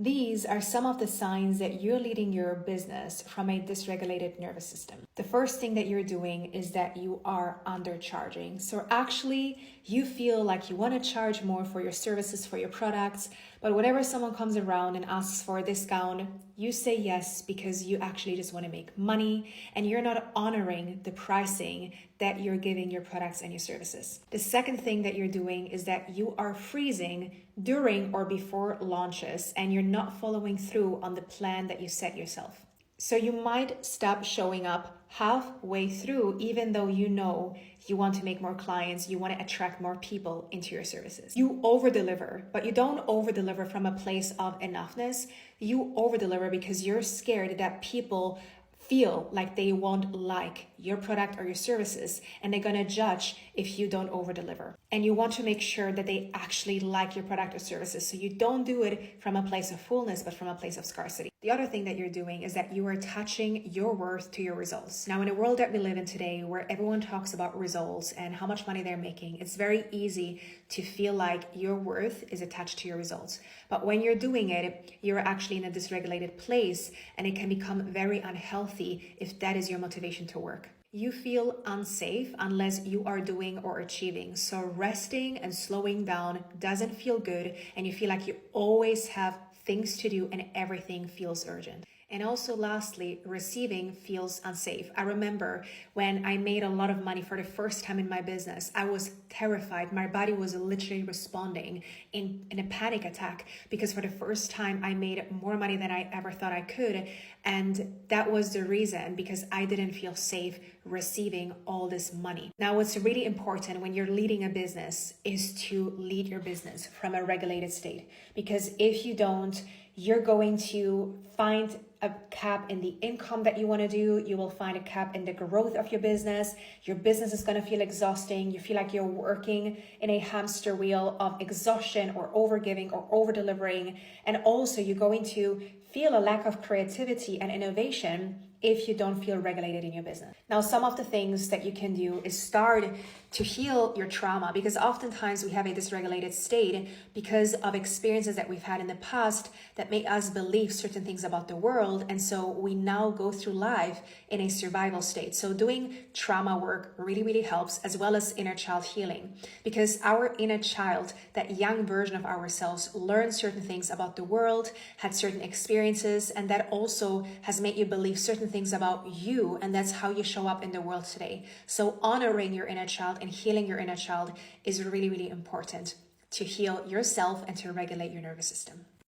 These are some of the signs that you're leading your business from a dysregulated nervous system. The first thing that you're doing is that you are undercharging. So actually, you feel like you want to charge more for your services, for your products, but whenever someone comes around and asks for a discount, you say yes because you actually just want to make money and you're not honoring the pricing that you're giving your products and your services. The second thing that you're doing is that you are freezing during or before launches and you're not following through on the plan that you set yourself. So you might stop showing up halfway through, even though you know you want to make more clients, you want to attract more people into your services. You over-deliver, but you don't over-deliver from a place of enoughness. You over-deliver because you're scared that people feel like they won't like your product or your services and they're going to judge if you don't over-deliver. And you want to make sure that they actually like your product or services. So you don't do it from a place of fullness, but from a place of scarcity. The other thing that you're doing is that you are attaching your worth to your results. Now, in a world that we live in today, where everyone talks about results and how much money they're making, it's very easy to feel like your worth is attached to your results. But when you're doing it, you're actually in a dysregulated place and it can become very unhealthy if that is your motivation to work. You feel unsafe unless you are doing or achieving. So resting and slowing down doesn't feel good and you feel like you always have things to do and everything feels urgent. And also lastly, receiving feels unsafe. I remember when I made a lot of money for the first time in my business, I was terrified. My body was literally responding in a panic attack because for the first time I made more money than I ever thought I could. And that was the reason, because I didn't feel safe receiving all this money. Now, what's really important when you're leading a business is to lead your business from a regulated state. Because if you don't, you're going to find a cap in the income that you want to do. You will find a cap in the growth of your business. Your business is going to feel exhausting. You feel like you're working in a hamster wheel of exhaustion or overgiving or over-delivering. And also you're going to feel a lack of creativity and innovation if you don't feel regulated in your business. Now, some of the things that you can do is start to heal your trauma, because oftentimes we have a dysregulated state because of experiences that we've had in the past that make us believe certain things about the world. And so we now go through life in a survival state. So doing trauma work really, really helps, as well as inner child healing, because our inner child, that young version of ourselves, learned certain things about the world, had certain experiences, and that also has made you believe certain things about you, and that's how you show up in the world today. So honoring your inner child and healing your inner child is really, really important to heal yourself and to regulate your nervous system.